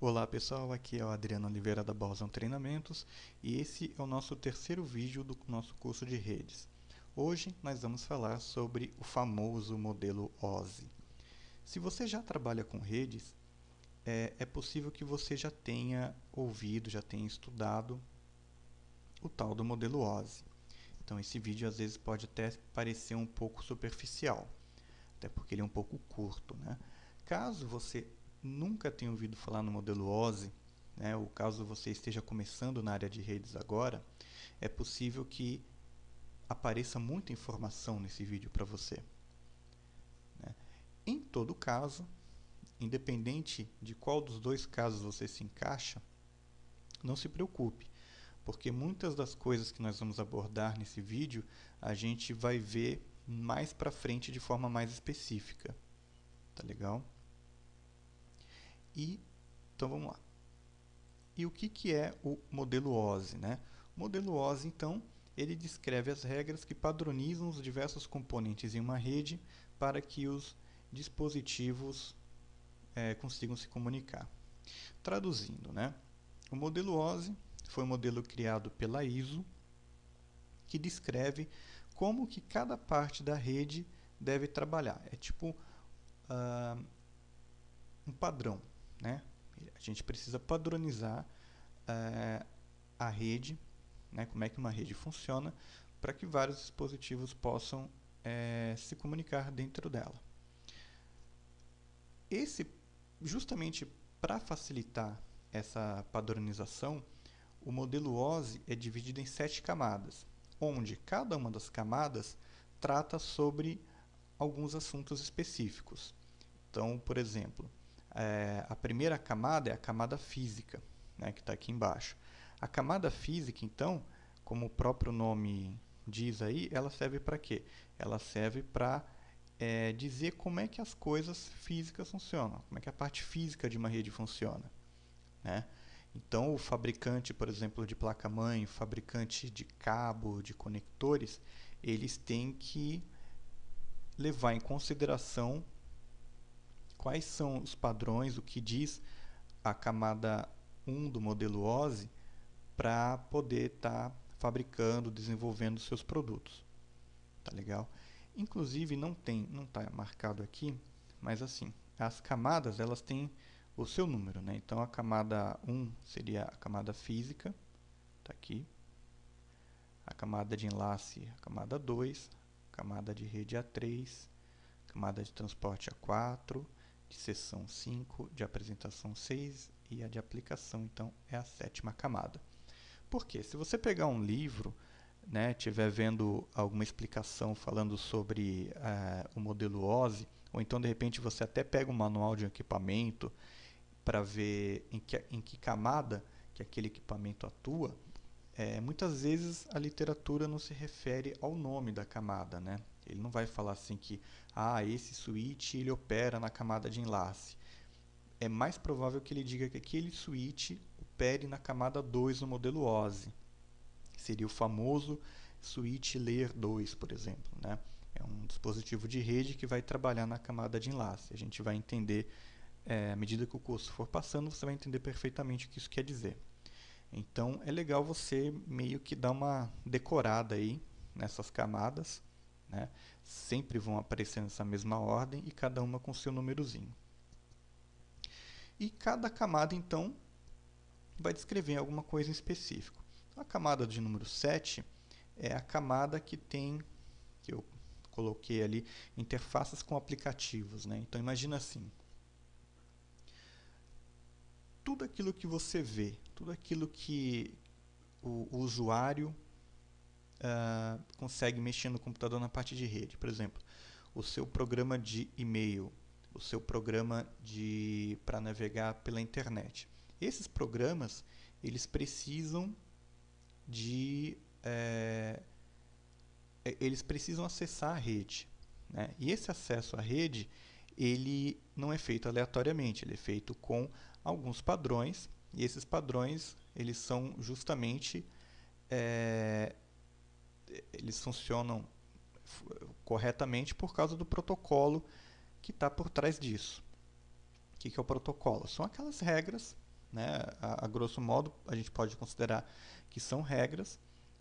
Olá pessoal, aqui é o Adriano Oliveira da Boston Treinamentos e esse é o nosso terceiro vídeo do nosso curso de redes. Hoje nós vamos falar sobre o famoso modelo OSI. Se você já trabalha com redes, é possível que você já tenha ouvido, já tenha estudado o tal do modelo OSI. Então esse vídeo às vezes pode até parecer um pouco superficial, até porque ele é um pouco curto, né? Caso você nunca tenha ouvido falar no modelo OSI, né, ou caso você esteja começando na área de redes agora, é possível que apareça muita informação nesse vídeo para você, né? Em todo caso, independente de qual dos dois casos você se encaixa, não se preocupe, porque muitas das coisas que nós vamos abordar nesse vídeo a gente vai ver mais para frente de forma mais específica. Tá legal? Então vamos lá. E o que é o modelo OSI, né? O modelo OSI, então, ele descreve as regras que padronizam os diversos componentes em uma rede para que os dispositivos consigam se comunicar. Traduzindo, né? O modelo OSI foi um modelo criado pela ISO que descreve como que cada parte da rede deve trabalhar. É tipo um padrão, né? A gente precisa padronizar a rede, né? Como é que uma rede funciona, para que vários dispositivos possam se comunicar dentro dela. Justamente para facilitar essa padronização, o modelo OSI é dividido em 7 camadas, onde cada uma das camadas trata sobre alguns assuntos específicos. Então, por exemplo, a primeira camada é a camada física, né, que está aqui embaixo. A camada física, então, como o próprio nome diz aí, ela serve para quê? Ela serve para dizer como é que as coisas físicas funcionam, como é que a parte física de uma rede funciona, né? Então, o fabricante, por exemplo, de placa-mãe, o fabricante de cabo, de conectores, eles têm que levar em consideração quais são os padrões, o que diz a camada 1 do modelo OSI para poder estar fabricando, desenvolvendo seus produtos. Tá legal? Inclusive não está marcado aqui, mas assim, as camadas elas têm o seu número, né? Então a camada 1 seria a camada física, tá aqui. A camada de enlace, a camada 2, a camada de rede A3, camada de transporte A4, de sessão 5, de apresentação 6 e a de aplicação, então, é a 7ª camada. Por quê? Se você pegar um livro, né, estiver vendo alguma explicação falando sobre o modelo OSI, ou então, de repente, você até pega um manual de um equipamento para ver em que camada que aquele equipamento atua, muitas vezes a literatura não se refere ao nome da camada, né? Ele não vai falar assim que esse switch ele opera na camada de enlace. É mais provável que ele diga que aquele switch opere na camada 2 do modelo OSI. Seria o famoso switch layer 2, por exemplo, né? É um dispositivo de rede que vai trabalhar na camada de enlace. A gente vai entender, à medida que o curso for passando, você vai entender perfeitamente o que isso quer dizer. Então é legal você meio que dar uma decorada aí nessas camadas, né? Sempre vão aparecer nessa mesma ordem e cada uma com seu númerozinho. E cada camada então vai descrever alguma coisa em específico. A camada de número 7 é a camada que eu coloquei ali, interfaces com aplicativos, né? Então imagina assim, tudo aquilo que você vê, tudo aquilo que o usuário consegue mexer no computador na parte de rede. Por exemplo, o seu programa de e-mail, o seu programa para navegar pela internet. Esses programas, eles precisam eles precisam acessar a rede, né? E esse acesso à rede, ele não é feito aleatoriamente, ele é feito com alguns padrões, e esses padrões, eles são justamente eles funcionam corretamente por causa do protocolo que está por trás disso. O que é o protocolo? São aquelas regras, né? A grosso modo, a gente pode considerar que são regras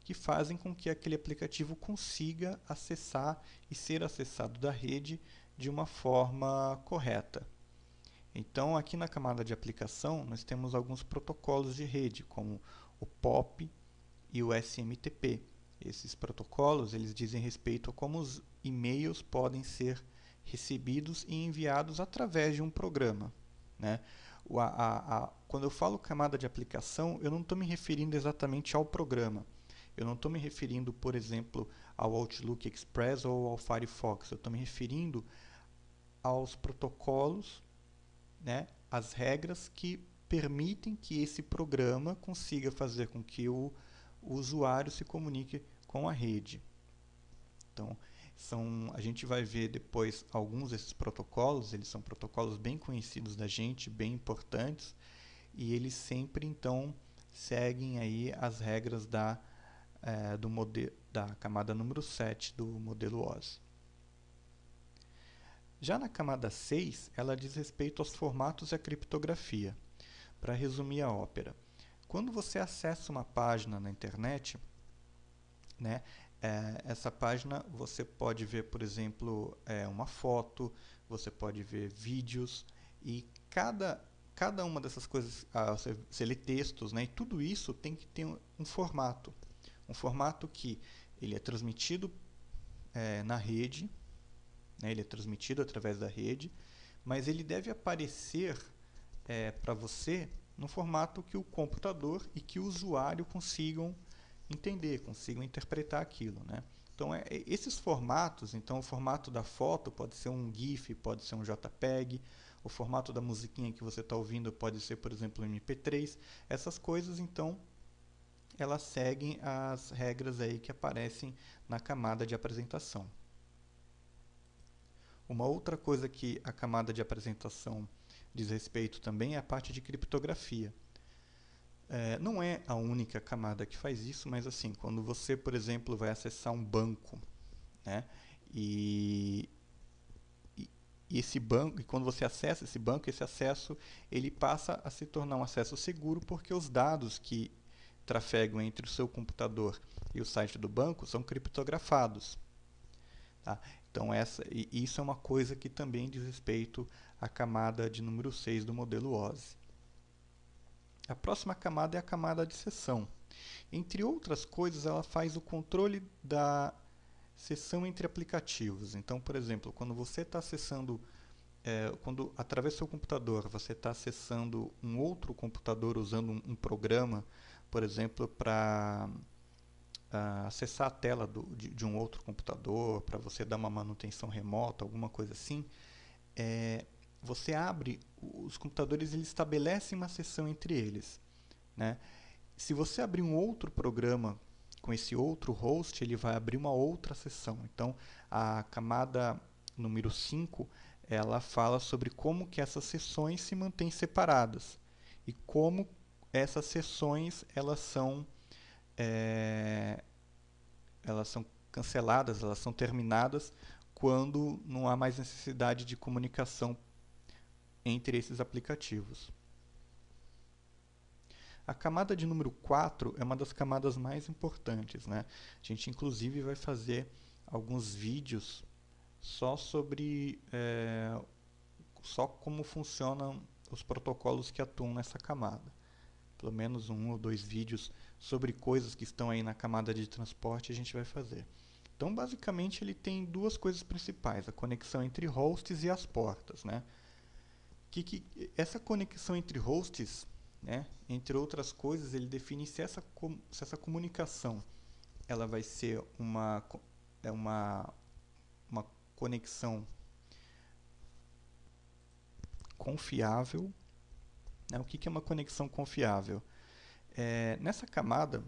que fazem com que aquele aplicativo consiga acessar e ser acessado da rede de uma forma correta. Então, aqui na camada de aplicação, nós temos alguns protocolos de rede, como o POP e o SMTP. Esses protocolos eles dizem respeito a como os e-mails podem ser recebidos e enviados através de um programa, né? Quando eu falo camada de aplicação, eu não estou me referindo exatamente ao programa. Eu não estou me referindo, por exemplo, ao Outlook Express ou ao Firefox. Eu estou me referindo aos protocolos, né, as regras que permitem que esse programa consiga fazer com que o usuário se comunique com a rede. Então, a gente vai ver depois alguns desses protocolos, eles são protocolos bem conhecidos da gente, bem importantes, e eles sempre então seguem aí as regras da camada número 7 do modelo OSI. Já na camada 6, ela diz respeito aos formatos e à criptografia. Para resumir a ópera, quando você acessa uma página na internet, né, essa página você pode ver, por exemplo, uma foto, você pode ver vídeos, e cada uma dessas coisas, você lê textos, né, e tudo isso tem que ter um formato que ele é transmitido na rede, né, ele é transmitido através da rede, mas ele deve aparecer para você no formato que o computador e que o usuário consigam entender, consigam interpretar aquilo, né? Então, esses formatos, então o formato da foto pode ser um GIF, pode ser um JPEG, o formato da musiquinha que você está ouvindo pode ser, por exemplo, um MP3. Essas coisas, então, elas seguem as regras aí que aparecem na camada de apresentação. Uma outra coisa que a camada de apresentação diz respeito também é a parte de criptografia. Não é a única camada que faz isso, mas assim, quando você, por exemplo, vai acessar um banco, né, e esse banco, e quando você acessa esse banco, esse acesso ele passa a se tornar um acesso seguro, porque os dados que trafegam entre o seu computador e o site do banco são criptografados. Tá? Então, isso é uma coisa que também diz respeito à camada de número 6 do modelo OSI. A próxima camada é a camada de sessão. Entre outras coisas, ela faz o controle da sessão entre aplicativos. Então, por exemplo, quando você está acessando, quando através do seu computador você está acessando um outro computador usando um programa, por exemplo, para acessar a tela de um outro computador, para você dar uma manutenção remota, alguma coisa assim, você abre, os computadores eles estabelecem uma sessão entre eles, né? Se você abrir um outro programa com esse outro host, ele vai abrir uma outra sessão. Então, a camada número 5, ela fala sobre como que essas sessões se mantêm separadas e como essas sessões elas são canceladas, elas são terminadas quando não há mais necessidade de comunicação entre esses aplicativos. A camada de número 4 é uma das camadas mais importantes, né? A gente inclusive vai fazer alguns vídeos só sobre só como funcionam os protocolos que atuam nessa camada. Pelo menos 1 ou 2 vídeos sobre coisas que estão aí na camada de transporte a gente vai fazer. Então, basicamente, ele tem duas coisas principais, a conexão entre hosts e as portas, né? Essa conexão entre hosts, né, entre outras coisas, ele define se essa comunicação ela vai ser uma conexão confiável. Né? O que é uma conexão confiável? Nessa camada,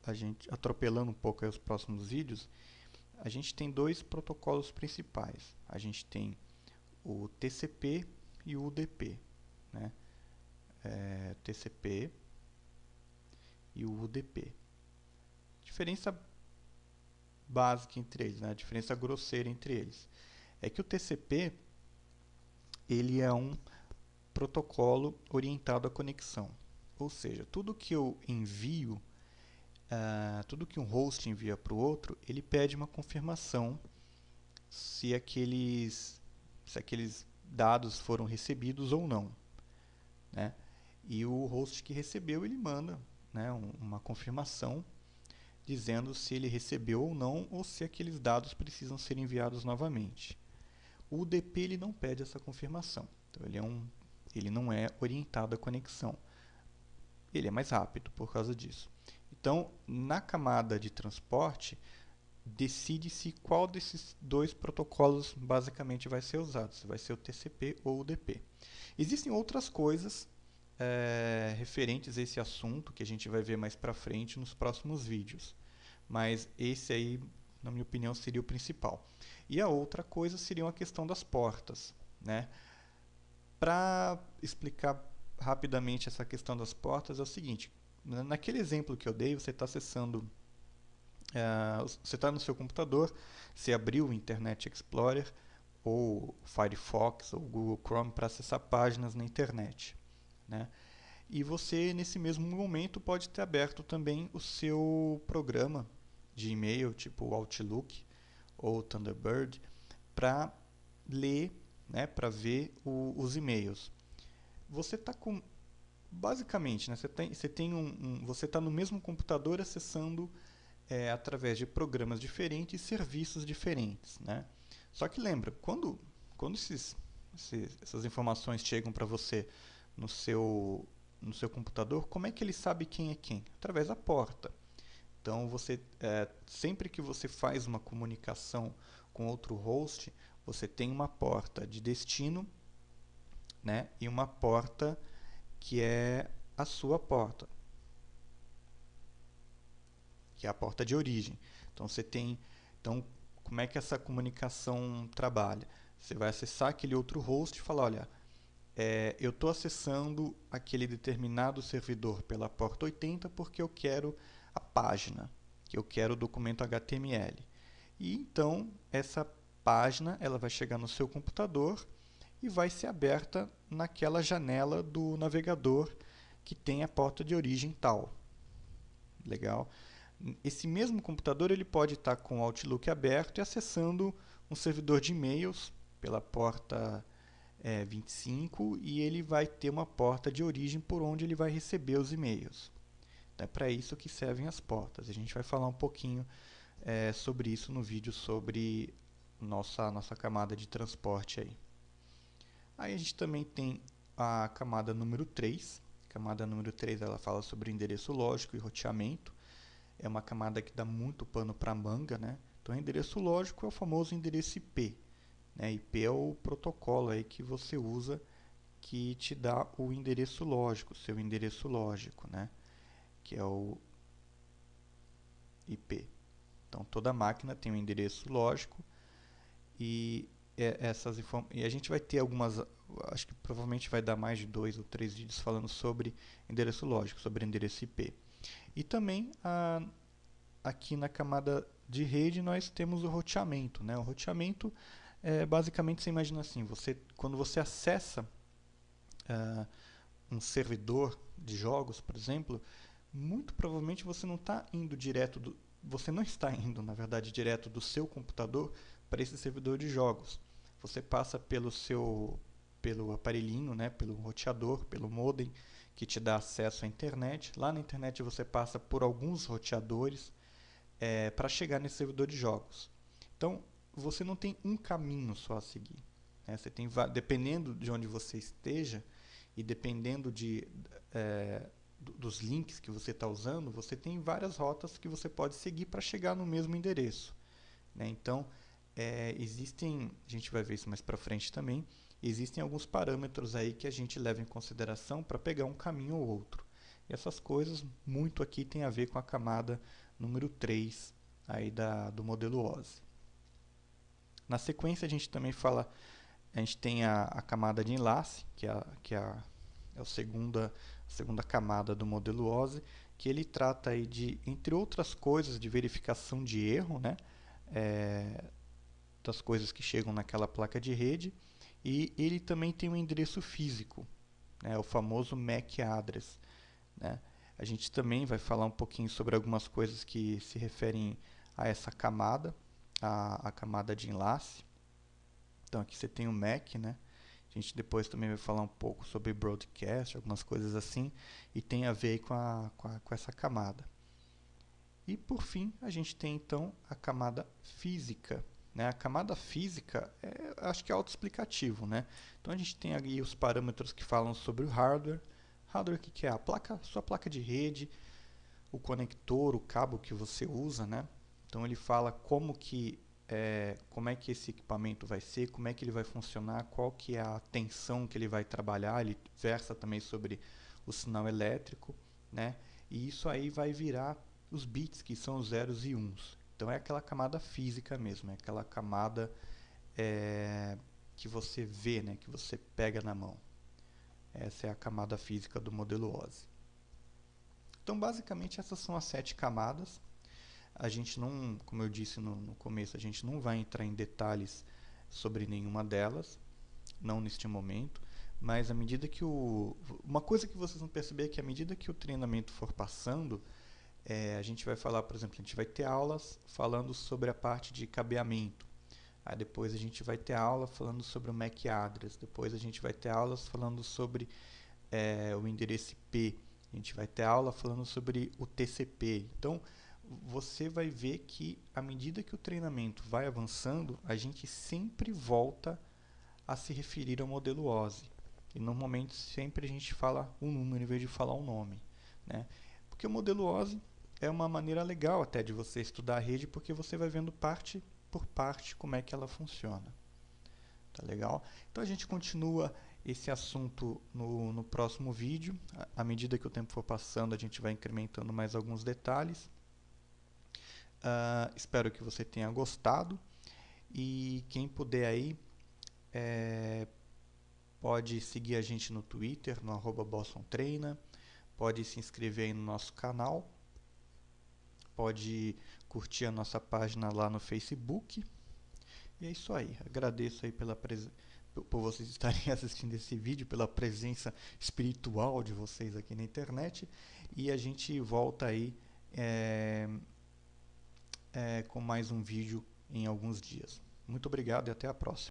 a gente atropelando um pouco aí os próximos vídeos, a gente tem dois protocolos principais. A gente tem o TCP e o UDP, né? TCP e o UDP. Diferença básica entre eles, né? A diferença grosseira entre eles é que o TCP ele é um protocolo orientado à conexão. Ou seja, tudo que eu envio, tudo que um host envia para o outro, ele pede uma confirmação se aqueles dados foram recebidos ou não, né? E o host que recebeu, ele manda, né, uma confirmação dizendo se ele recebeu ou não, ou se aqueles dados precisam ser enviados novamente. O UDP ele não pede essa confirmação, então ele não é orientado à conexão. Ele é mais rápido por causa disso. Então, na camada de transporte, decide-se qual desses dois protocolos basicamente vai ser usado, se vai ser o TCP ou o UDP. Existem outras coisas referentes a esse assunto que a gente vai ver mais para frente nos próximos vídeos, mas esse aí, na minha opinião, seria o principal. E a outra coisa seria a questão das portas, né? Para explicar rapidamente essa questão das portas é o seguinte: naquele exemplo que eu dei, você está acessando, você está no seu computador, você abriu o Internet Explorer ou Firefox ou Google Chrome para acessar páginas na internet, né? E você, nesse mesmo momento, pode ter aberto também o seu programa de e-mail, tipo o Outlook ou Thunderbird, para ler, né, para ver os e-mails. Você está com, basicamente, né, você está no mesmo computador acessando através de programas diferentes e serviços diferentes, né? Só que lembra, quando essas informações chegam para você no seu computador, como é que ele sabe quem é quem? Através da porta. Então, sempre que você faz uma comunicação com outro host, você tem uma porta de destino, né, e uma porta que é a sua porta, que é a porta de origem. Então, como é que essa comunicação trabalha? Você vai acessar aquele outro host e falar, olha, eu estou acessando aquele determinado servidor pela porta 80 porque eu quero a página, que eu quero o documento HTML. E então essa página ela vai chegar no seu computador e vai ser aberta naquela janela do navegador que tem a porta de origem tal. Legal? Esse mesmo computador ele pode estar com o Outlook aberto e acessando um servidor de e-mails pela porta 25 e ele vai ter uma porta de origem por onde ele vai receber os e-mails. É para isso que servem as portas. A gente vai falar um pouquinho sobre isso no vídeo sobre nossa camada de transporte aí. Aí a gente também tem a camada número 3. A camada número 3 ela fala sobre endereço lógico e roteamento. É uma camada que dá muito pano para manga, né? Então, endereço lógico é o famoso endereço IP. Né? IP é o protocolo aí que você usa que te dá o endereço lógico, seu endereço lógico, né? Que é o IP. Então, toda máquina tem um endereço lógico e a gente vai ter algumas, acho que provavelmente vai dar mais de 2 ou 3 vídeos falando sobre endereço lógico, sobre endereço IP. E também aqui na camada de rede nós temos o roteamento, né? O roteamento basicamente você imagina assim, quando você acessa um servidor de jogos, por exemplo, muito provavelmente você não está indo você não está indo, na verdade, direto do seu computador para esse servidor de jogos. Você passa pelo aparelhinho, né, pelo roteador, pelo modem que te dá acesso à internet. Lá na internet você passa por alguns roteadores para chegar nesse servidor de jogos. Então, você não tem um caminho só a seguir. Né? Você tem, dependendo de onde você esteja e dependendo dos links que você está usando, você tem várias rotas que você pode seguir para chegar no mesmo endereço. Né? Então, a gente vai ver isso mais para frente também, existem alguns parâmetros aí que a gente leva em consideração para pegar um caminho ou outro. E essas coisas, muito aqui tem a ver com a camada número 3 aí do modelo OSI. Na sequência, a gente também a gente tem a camada de enlace, que é a segunda camada do modelo OSI, que ele trata aí entre outras coisas, de verificação de erro, né? Das coisas que chegam naquela placa de rede, e ele também tem um endereço físico, né? O famoso MAC address, né? A gente também vai falar um pouquinho sobre algumas coisas que se referem a essa camada, a camada de enlace. Então aqui você tem o MAC, né? A gente depois também vai falar um pouco sobre broadcast, algumas coisas assim, e tem a ver com essa camada. E por fim, a gente tem então a camada física, né? A camada física acho que é autoexplicativo, né? Então a gente tem aí os parâmetros que falam sobre o hardware. Hardware que é a placa, sua placa de rede, o conector, o cabo que você usa, né? Então ele fala como é que esse equipamento vai ser, como é que ele vai funcionar, qual que é a tensão que ele vai trabalhar. Ele versa também sobre o sinal elétrico, né? E isso aí vai virar os bits, que são os zeros e uns. Então é aquela camada física mesmo, é aquela camada que você vê, né? Que você pega na mão. Essa é a camada física do modelo OSI. Então basicamente essas são as 7 camadas. A gente não, como eu disse no começo, a gente não vai entrar em detalhes sobre nenhuma delas, não neste momento, mas à medida que uma coisa que vocês vão perceber é que à medida que o treinamento for passando, a gente vai falar, por exemplo, a gente vai ter aulas falando sobre a parte de cabeamento. Aí depois a gente vai ter aula falando sobre o MAC address, depois a gente vai ter aulas falando sobre o endereço IP, a gente vai ter aula falando sobre o TCP. Então, você vai ver que à medida que o treinamento vai avançando, a gente sempre volta a se referir ao modelo OSI. E normalmente sempre a gente fala um número em vez de falar um nome, né? Porque o modelo OSI é uma maneira legal até de você estudar a rede, porque você vai vendo parte por parte como é que ela funciona. Tá legal? Então a gente continua esse assunto no próximo vídeo. À medida que o tempo for passando, a gente vai incrementando mais alguns detalhes. Espero que você tenha gostado. E quem puder aí, pode seguir a gente no Twitter, no @BostonTreina. Pode se inscrever aí no nosso canal. Pode curtir a nossa página lá no Facebook. E é isso aí. Agradeço aí por vocês estarem assistindo esse vídeo, pela presença espiritual de vocês aqui na internet. E a gente volta aí com mais um vídeo em alguns dias. Muito obrigado e até a próxima.